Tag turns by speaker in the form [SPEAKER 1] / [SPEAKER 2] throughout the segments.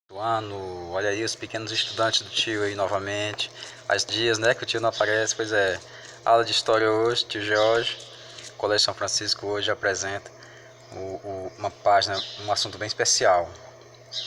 [SPEAKER 1] Do ano, olha aí os pequenos estudantes do tio aí novamente. Faz dias, né, que o tio não aparece, pois é. Aula de história hoje, tio Jorge. Colégio São Francisco hoje apresenta uma página, um assunto bem especial,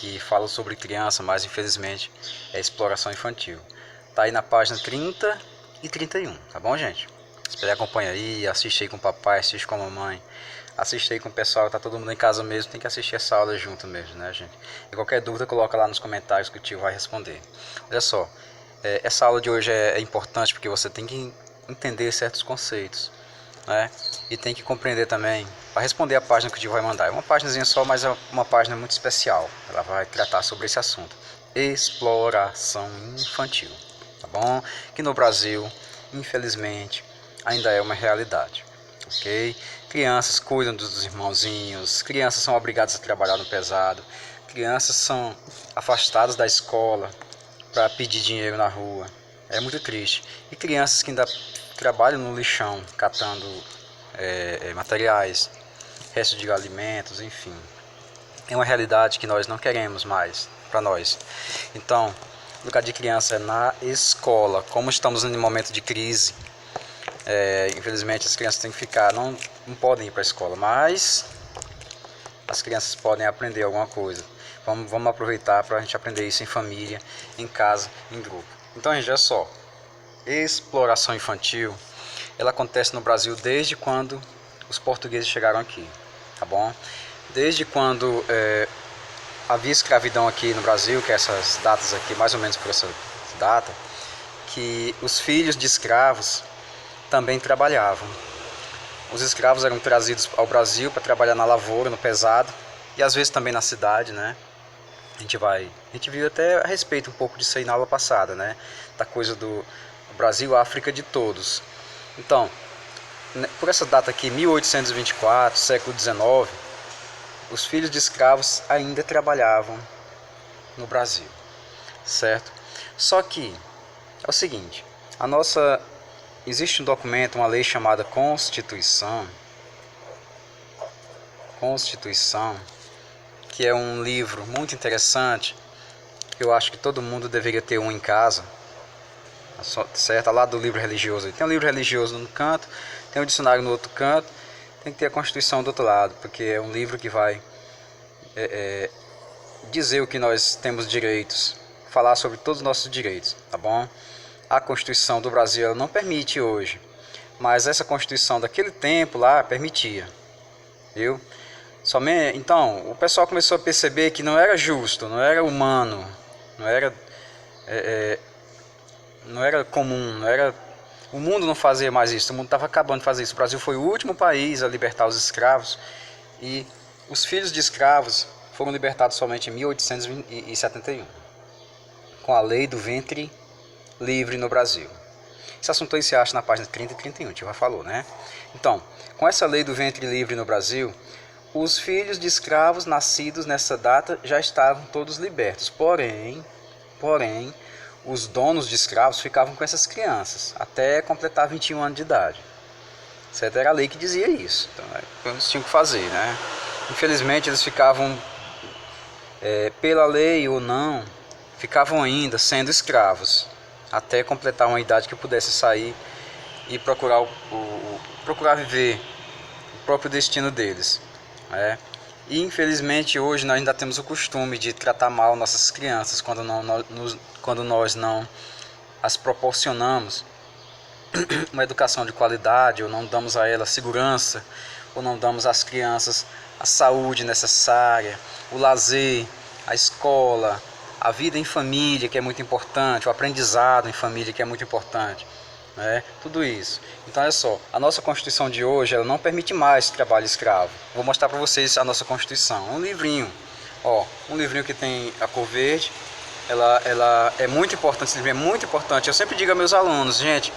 [SPEAKER 1] que fala sobre criança, mas infelizmente é exploração infantil. Tá aí na página 30 e 31, tá bom, gente? Espere, acompanha aí, assiste aí com o papai, assiste com a mamãe. Assiste aí com o pessoal, tá todo mundo em casa mesmo, tem que assistir essa aula junto mesmo, né, gente? E qualquer dúvida, coloca lá nos comentários que o tio vai responder. Olha só, essa aula de hoje é importante porque você tem que entender certos conceitos, né? E tem que compreender também, para responder a página que o tio vai mandar. É uma páginazinha só, mas é uma página muito especial. Ela vai tratar sobre esse assunto. Exploração infantil, tá bom? Que no Brasil, infelizmente, ainda é uma realidade, ok? Crianças cuidam dos irmãozinhos, crianças são obrigadas a trabalhar no pesado, crianças são afastadas da escola para pedir dinheiro na rua. É muito triste. E crianças que ainda trabalham no lixão, catando materiais, restos de alimentos, enfim. É uma realidade que nós não queremos mais para nós. Então, o lugar de criança é na escola. Como estamos em um momento de crise, infelizmente as crianças têm que ficar, não podem ir para a escola, mas as crianças podem aprender alguma coisa. Vamos aproveitar para a gente aprender isso em família, em casa, em grupo. Então, gente, olha só. Exploração infantil, ela acontece no Brasil desde quando os portugueses chegaram aqui, tá bom? Desde quando havia escravidão aqui no Brasil, que é essas datas aqui, mais ou menos por essa data, que os filhos de escravos também trabalhavam. Os escravos eram trazidos ao Brasil para trabalhar na lavoura, no pesado, e às vezes também na cidade, né? A gente viu até a respeito um pouco disso aí na aula passada, né? Da coisa do Brasil, África de todos. Então, por essa data aqui, 1824, século XIX, os filhos de escravos ainda trabalhavam no Brasil, certo? Só que é o seguinte, existe um documento, uma lei chamada Constituição, que é um livro muito interessante. Eu acho que todo mundo deveria ter um em casa, certo? Ao lado do livro religioso. Tem um livro religioso no canto, tem um dicionário no outro canto, tem que ter a Constituição do outro lado, porque é um livro que vai dizer o que nós temos direitos, falar sobre todos os nossos direitos, tá bom? A Constituição do Brasil ela não permite hoje, mas essa Constituição daquele tempo lá permitia, viu? Então, o pessoal começou a perceber que não era justo, não era humano, não era comum, o mundo não fazia mais isso, o mundo estava acabando de fazer isso. O Brasil foi o último país a libertar os escravos e os filhos de escravos foram libertados somente em 1871, com a lei do ventre livre no Brasil. Esse assunto aí se acha na página 30 e 31, o tio já falou, né? Então, com essa lei do ventre livre no Brasil, os filhos de escravos nascidos nessa data já estavam todos libertos. Porém, os donos de escravos ficavam com essas crianças até completar 21 anos de idade. Certo? Era a lei que dizia isso. Então, eles tinham que fazer, né? Infelizmente, eles ficavam, pela lei ou não, ficavam ainda sendo escravos até completar uma idade que pudesse sair e procurar viver o próprio destino deles. E infelizmente hoje nós ainda temos o costume de tratar mal nossas crianças quando nós não as proporcionamos uma educação de qualidade, ou não damos a elas segurança, ou não damos às crianças a saúde necessária, o lazer, a escola, a vida em família, que é muito importante, o aprendizado em família, que é muito importante, né? Tudo isso. Então, olha só, a nossa Constituição de hoje ela não permite mais trabalho escravo. Vou mostrar para vocês a nossa Constituição. Um livrinho, um livrinho que tem a cor verde. Ela é muito importante, esse livro é muito importante. Eu sempre digo a meus alunos, gente,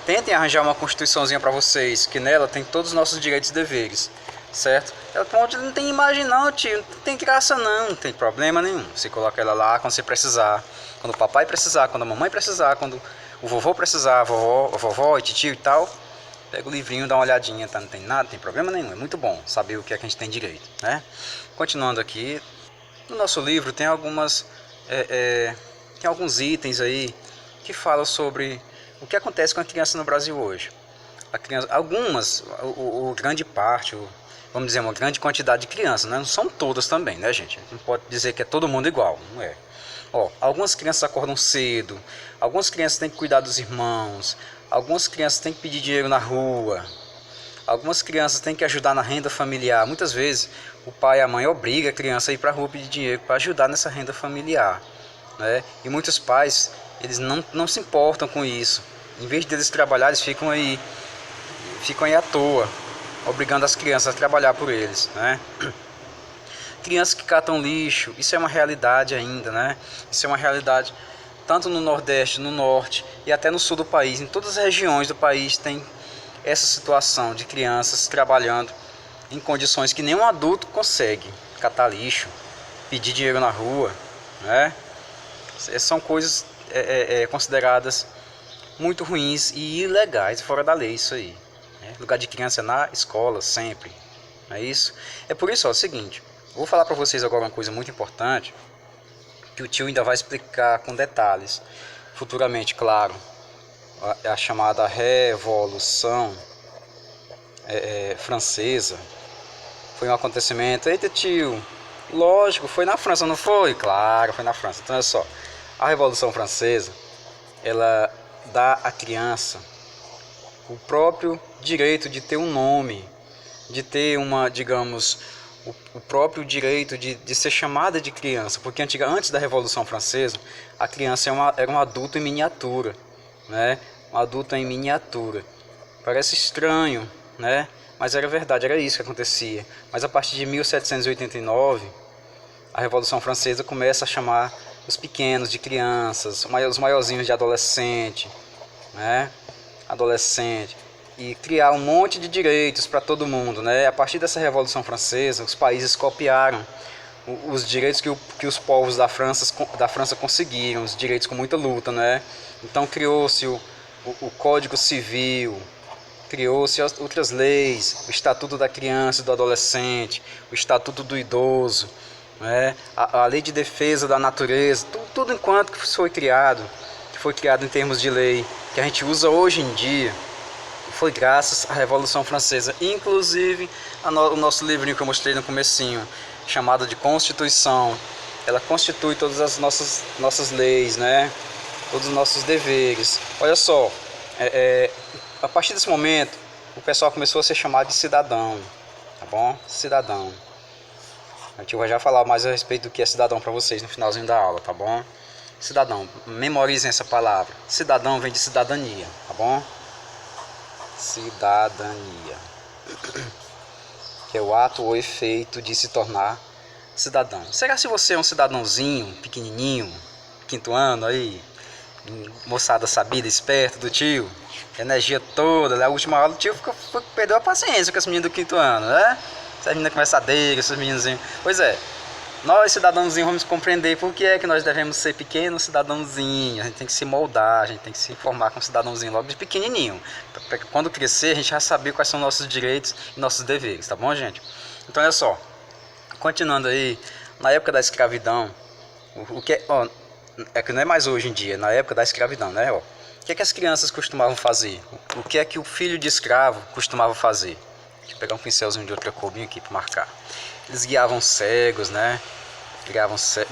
[SPEAKER 1] tentem arranjar uma Constituiçãozinha para vocês, que nela tem todos os nossos direitos e deveres, certo? Ela pode, não tem imagem não, tio, não tem graça não tem problema nenhum. Você coloca ela lá quando você precisar, quando o papai precisar, quando a mamãe precisar, quando o vovô precisar, a vovó e tio e tal, pega o livrinho, dá uma olhadinha, tá? Não tem nada, não tem problema nenhum, é muito bom saber o que é que a gente tem direito, né? Continuando aqui, No nosso livro tem tem alguns itens aí que falam sobre o que acontece com a criança no Brasil hoje. A criança, algumas, grande parte, vamos dizer, uma grande quantidade de crianças, né? Não são todas também, né, gente? Não pode dizer que é todo mundo igual, não é? Ó, algumas crianças acordam cedo, algumas crianças têm que cuidar dos irmãos, algumas crianças têm que pedir dinheiro na rua, algumas crianças têm que ajudar na renda familiar. Muitas vezes o pai e a mãe obrigam a criança a ir para a rua pedir dinheiro para ajudar nessa renda familiar, né? E muitos pais, eles não se importam com isso. Em vez deles trabalhar, eles ficam aí à toa, obrigando as crianças a trabalhar por eles, né? Crianças que catam lixo, isso é uma realidade ainda, né? Isso é uma realidade tanto no Nordeste, no Norte e até no Sul do país. Em todas as regiões do país tem essa situação de crianças trabalhando em condições que nenhum adulto consegue. Catar lixo, pedir dinheiro na rua, né? São coisas consideradas muito ruins e ilegais, fora da lei isso aí. Lugar de criança é na escola, sempre. Não é isso? É por isso, ó, é o seguinte. Vou falar para vocês agora uma coisa muito importante, que o tio ainda vai explicar com detalhes, futuramente, claro. A chamada Revolução Francesa foi um acontecimento. Eita, tio, lógico, foi na França, não foi? Claro, foi na França. Então, olha só. A Revolução Francesa, ela dá à criança o próprio direito de ter um nome, de ter uma, digamos, o próprio direito de ser chamada de criança, porque antes da Revolução Francesa, a criança era um adulto em miniatura, né? Um adulto em miniatura. Parece estranho, né? Mas era verdade, era isso que acontecia. Mas a partir de 1789, a Revolução Francesa começa a chamar os pequenos de crianças, os maiorzinhos de adolescente, né? Adolescente, e criar um monte de direitos para todo mundo, né? A partir dessa Revolução Francesa, os países copiaram os direitos que os povos da França conseguiram, os direitos com muita luta, né? Então criou-se o Código Civil, criou-se outras leis, o Estatuto da Criança e do Adolescente, o Estatuto do Idoso, né? A Lei de Defesa da Natureza, tudo enquanto que foi criado em termos de lei, que a gente usa hoje em dia, foi graças à Revolução Francesa. Inclusive, o nosso livrinho que eu mostrei no comecinho, chamado de Constituição, ela constitui todas as nossas leis, né? Todos os nossos deveres. Olha só, a partir desse momento, o pessoal começou a ser chamado de cidadão, tá bom? Cidadão. A gente vai já falar mais a respeito do que é cidadão para vocês no finalzinho da aula, tá bom? Cidadão, memorizem essa palavra. Cidadão vem de cidadania, tá bom? Cidadania, que é o ato ou efeito de se tornar cidadão. Será se você é um cidadãozinho, pequenininho, quinto ano aí, moçada sabida, esperta do tio, energia toda, na última aula o tio perdeu a paciência com as meninas do quinto ano, né? Essas meninas conversadeiras, esses meninozinhos. Pois é, nós cidadãozinhos vamos compreender por que é que nós devemos ser pequenos cidadãozinhos. A gente tem que se moldar, a gente tem que se formar com cidadãozinho logo de pequenininho, para que quando crescer a gente já saber quais são nossos direitos e nossos deveres, tá bom, gente? Então olha só, continuando aí, na época da escravidão, o que é que não é mais hoje em dia, na época da escravidão, né? O que é que as crianças costumavam fazer? O que é que o filho de escravo costumava fazer? Deixa eu pegar um pincelzinho de outra cor bem aqui para marcar. Eles guiavam cegos, né?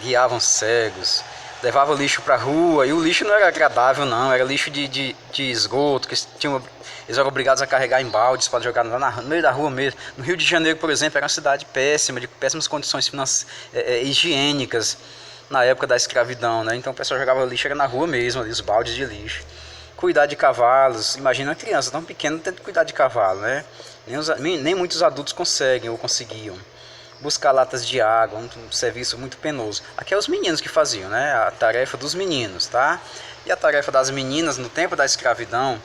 [SPEAKER 1] Guiavam cegos, levavam lixo para a rua, e o lixo não era agradável não, era lixo de esgoto, que eles eram obrigados a carregar em baldes para jogar lá no meio da rua mesmo. No Rio de Janeiro, por exemplo, era uma cidade péssima, de péssimas condições higiênicas, na época da escravidão, né? Então o pessoal jogava lixo, era na rua mesmo, ali, os baldes de lixo. Cuidar de cavalos, imagina uma criança tão pequena tendo que cuidar de cavalo, né? Nem muitos adultos conseguem ou conseguiam. Buscar latas de água, um serviço muito penoso. Aqui é os meninos que faziam, né? A tarefa dos meninos, tá? E a tarefa das meninas no tempo da escravidão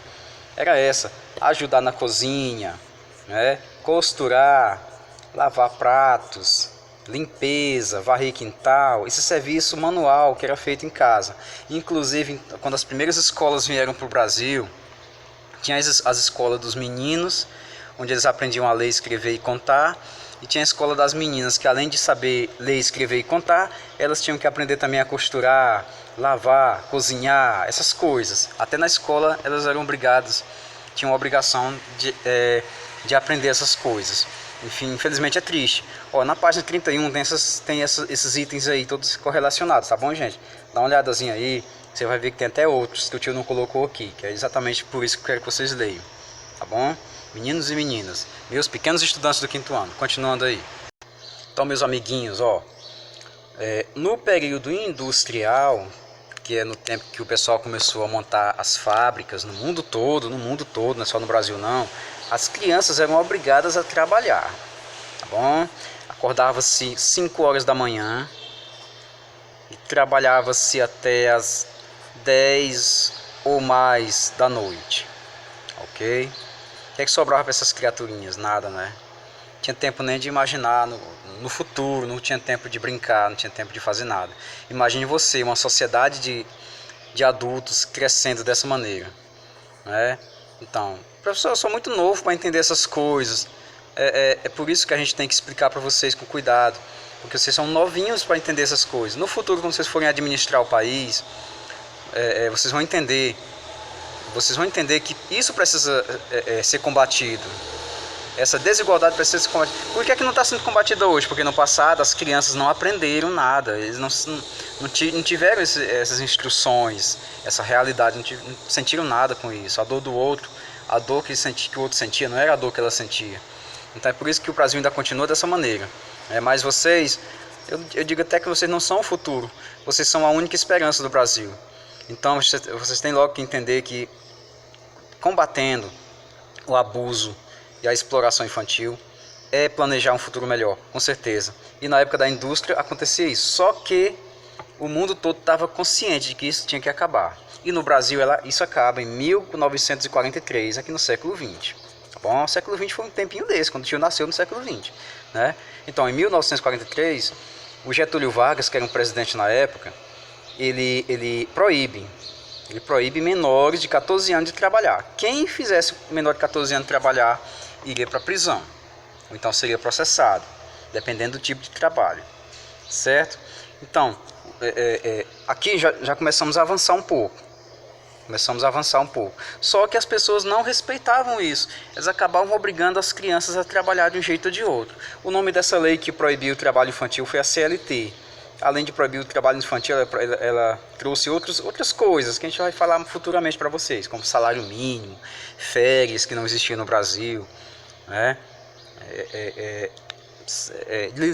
[SPEAKER 1] era essa: ajudar na cozinha, né? Costurar, lavar pratos, limpeza, varrer quintal, esse serviço manual que era feito em casa. Inclusive, quando as primeiras escolas vieram para o Brasil, tinha as escolas dos meninos, onde eles aprendiam a ler, escrever e contar, E tinha a escola das meninas, que além de saber ler, escrever e contar, elas tinham que aprender também a costurar, lavar, cozinhar, essas coisas. Até na escola elas eram obrigadas, tinham a obrigação de aprender essas coisas. Enfim, infelizmente é triste. Ó, na página 31 tem esses itens aí, todos correlacionados, tá bom, gente? Dá uma olhadazinha aí, você vai ver que tem até outros que o tio não colocou aqui, que é exatamente por isso que eu quero que vocês leiam, tá bom? Meninos e meninas, meus pequenos estudantes do 5º ano, continuando aí. Então, meus amiguinhos, ó, no período industrial, que é no tempo que o pessoal começou a montar as fábricas no mundo todo, não é só no Brasil não, as crianças eram obrigadas a trabalhar, tá bom? Acordava-se 5 horas da manhã e trabalhava-se até as 10 ou mais da noite, ok? O que é que sobrava para essas criaturinhas? Nada, né? Não tinha tempo nem de imaginar no futuro, não tinha tempo de brincar, não tinha tempo de fazer nada. Imagine você, uma sociedade de adultos crescendo dessa maneira, né? Então, professor, eu sou muito novo para entender essas coisas. É por isso que a gente tem que explicar para vocês com cuidado, porque vocês são novinhos para entender essas coisas. No futuro, quando vocês forem administrar o país, vocês vão entender que isso precisa ser combatido. Essa desigualdade precisa ser combatida. Por que é que não está sendo combatida hoje? Porque no passado as crianças não aprenderam nada, eles não tiveram essas instruções, essa realidade, não sentiram nada com isso. A dor do outro, a dor que o outro sentia, não era a dor que ela sentia. Então é por isso que o Brasil ainda continua dessa maneira. Mas vocês, eu digo até que vocês não são o futuro, vocês são a única esperança do Brasil. Então vocês têm logo que entender que combatendo o abuso e a exploração infantil é planejar um futuro melhor, com certeza. E na época da indústria acontecia isso, só que o mundo todo estava consciente de que isso tinha que acabar. E no Brasil isso acaba em 1943, aqui no século XX. Tá bom? O século XX foi um tempinho desse, quando o tio nasceu no século XX. Né? Então, em 1943, o Getúlio Vargas, que era um presidente na época, ele proíbe menores de 14 anos de trabalhar. Quem fizesse menor de 14 anos trabalhar iria para a prisão, ou então seria processado, dependendo do tipo de trabalho, certo? Então, aqui já começamos a avançar um pouco. Só que as pessoas não respeitavam isso. Elas acabavam obrigando as crianças a trabalhar de um jeito ou de outro. O nome dessa lei que proibiu o trabalho infantil foi a CLT. Além de proibir o trabalho infantil, ela trouxe outras coisas que a gente vai falar futuramente para vocês, como salário mínimo, férias que não existiam no Brasil, né?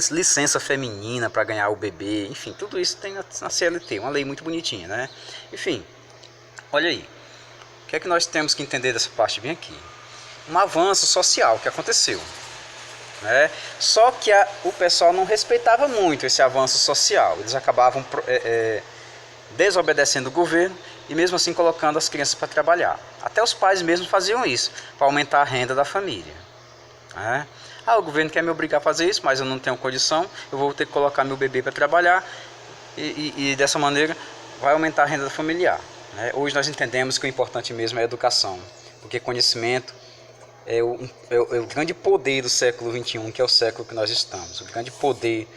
[SPEAKER 1] Licença feminina para ganhar o bebê, enfim, tudo isso tem na CLT, uma lei muito bonitinha, né? Enfim, olha aí, o que é que nós temos que entender dessa parte bem aqui? Um avanço social que aconteceu. Só que o pessoal não respeitava muito esse avanço social, eles acabavam desobedecendo o governo e mesmo assim colocando as crianças para trabalhar. Até os pais mesmos faziam isso, para aumentar a renda da família. O governo quer me obrigar a fazer isso, mas eu não tenho condição, eu vou ter que colocar meu bebê para trabalhar e dessa maneira vai aumentar a renda familiar. Hoje nós entendemos que o importante mesmo é a educação, porque conhecimento é o grande poder do século XXI, que é o século que nós estamos. O grande poder,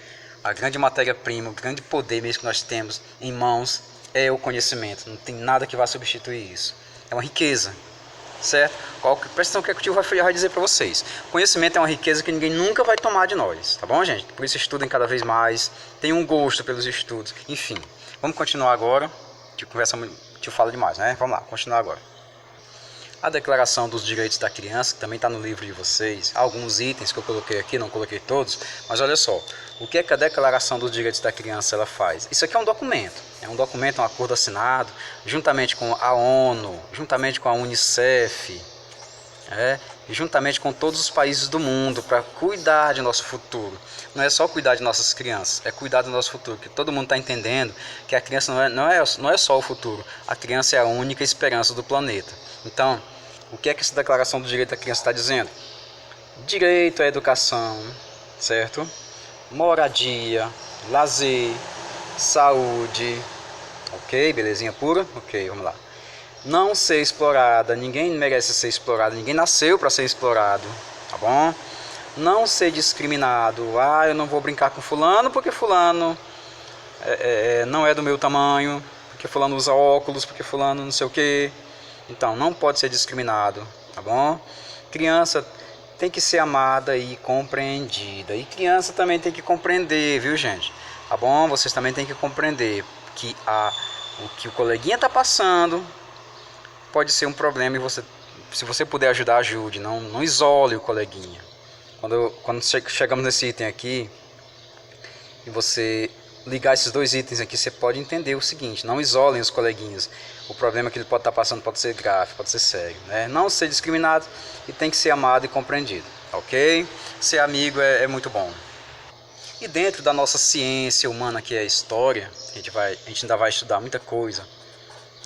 [SPEAKER 1] a grande matéria-prima, o grande poder mesmo que nós temos em mãos é o conhecimento. Não tem nada que vá substituir isso. É uma riqueza, certo? Presta atenção no que o tio vai dizer para vocês. Conhecimento é uma riqueza que ninguém nunca vai tomar de nós, tá bom, gente? Por isso estudem cada vez mais, tenham um gosto pelos estudos. Enfim, vamos continuar agora. Tio fala demais, né? Vamos lá, continuar agora. A Declaração dos Direitos da Criança, que também está no livro de vocês, alguns itens que eu coloquei aqui, não coloquei todos, mas olha só, o que é que a Declaração dos Direitos da Criança ela faz? Isso aqui é um documento, um acordo assinado, juntamente com a ONU, juntamente com a Unicef, e juntamente com todos os países do mundo, para cuidar de nosso futuro. Não é só cuidar de nossas crianças, é cuidar do nosso futuro, que todo mundo está entendendo que a criança não é só o futuro, a criança é a única esperança do planeta. Então, o que é que essa Declaração do Direito da Criança está dizendo? Direito à educação, certo? Moradia, lazer, saúde, ok? Belezinha pura? Ok, vamos lá. Não ser explorada, ninguém merece ser explorado, ninguém nasceu para ser explorado, tá bom? não ser discriminado. Ah, eu não vou brincar com fulano porque fulano não é do meu tamanho, porque fulano usa óculos, porque fulano não sei o que. Então, não pode ser discriminado, tá bom? Criança tem que ser amada e compreendida. E criança também tem que compreender, viu, gente? Tá bom? Vocês também tem que compreender que o que o coleguinha tá passando pode ser um problema e se você puder ajudar, ajude. Não isole o coleguinha. Quando chegamos nesse item aqui e você ligar esses dois itens aqui, você pode entender o seguinte: não isolem os coleguinhas. O problema que ele pode estar passando pode ser grave, pode ser sério, né? Não ser discriminado e tem que ser amado e compreendido, ok? Ser amigo é muito bom. E dentro da nossa ciência humana, que é a história, a gente ainda vai estudar muita coisa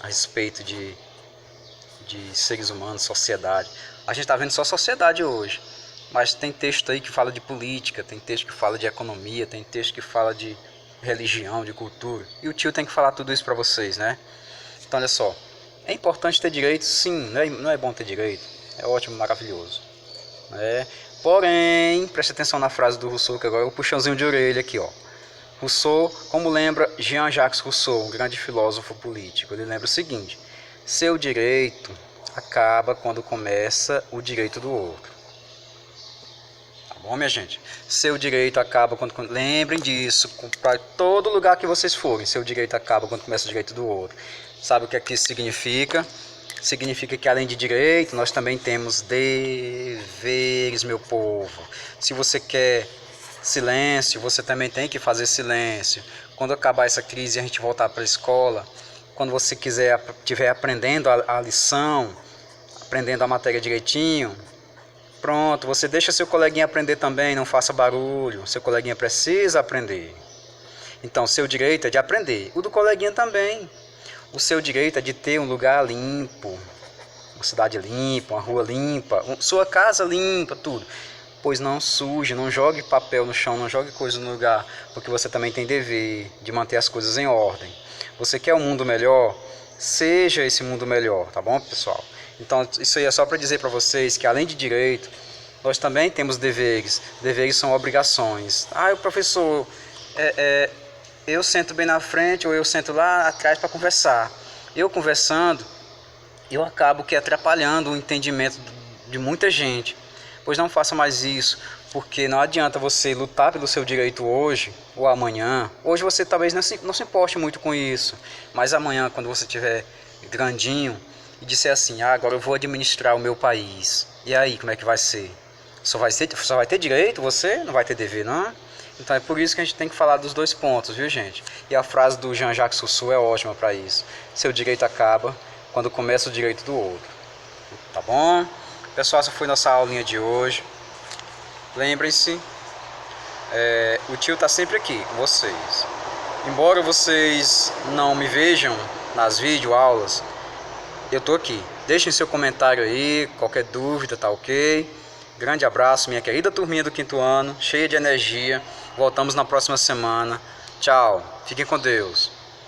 [SPEAKER 1] a respeito de seres humanos, sociedade. A gente está vendo só sociedade hoje, mas tem texto aí que fala de política, tem texto que fala de economia, tem texto que fala de religião, de cultura. E o tio tem que falar tudo isso para vocês, né? Então, olha só. É importante ter direito? Sim. Não é bom ter direito? É ótimo, maravilhoso. Porém, preste atenção na frase do Rousseau, que agora é um puxãozinho de orelha aqui, ó. Rousseau, como lembra Jean-Jacques Rousseau, um grande filósofo político, ele lembra o seguinte: seu direito acaba quando começa o direito do outro. Tá bom, minha gente? Seu direito acaba quando... Lembrem disso, para todo lugar que vocês forem, seu direito acaba quando começa o direito do outro. Sabe o que é que isso significa? Significa que além de direito, nós também temos deveres, meu povo. Se você quer silêncio, você também tem que fazer silêncio. Quando acabar essa crise e a gente voltar para a escola, quando você estiver aprendendo a lição, aprendendo a matéria direitinho, pronto, você deixa seu coleguinha aprender também, não faça barulho. Seu coleguinha precisa aprender. Então, seu direito é de aprender. O do coleguinha também. O seu direito é de ter um lugar limpo, uma cidade limpa, uma rua limpa, sua casa limpa, tudo. Pois não suje, não jogue papel no chão, não jogue coisa no lugar, porque você também tem dever de manter as coisas em ordem. Você quer um mundo melhor? Seja esse mundo melhor, tá bom, pessoal? Então, isso aí é só para dizer para vocês que além de direito, nós também temos deveres. Deveres são obrigações. Ah, o professor... eu sento bem na frente ou eu sento lá atrás para conversar. Eu conversando, eu acabo atrapalhando o entendimento de muita gente. Pois não faça mais isso, porque não adianta você lutar pelo seu direito hoje ou amanhã. Hoje você talvez não se importe muito com isso, mas amanhã, quando você estiver grandinho e disser assim: agora eu vou administrar o meu país. E aí, como é que vai ser? Só vai ter direito você? Não vai ter dever, não? Então é por isso que a gente tem que falar dos dois pontos, viu, gente? E a frase do Jean-Jacques Rousseau é ótima para isso. Seu direito acaba quando começa o direito do outro. Tá bom? Pessoal, essa foi nossa aulinha de hoje. Lembrem-se, o tio tá sempre aqui com vocês. Embora vocês não me vejam nas videoaulas, eu tô aqui. Deixem seu comentário aí, qualquer dúvida, tá ok? Grande abraço, minha querida turminha do 5º ano, cheia de energia. Voltamos na próxima semana. Tchau, fiquem com Deus.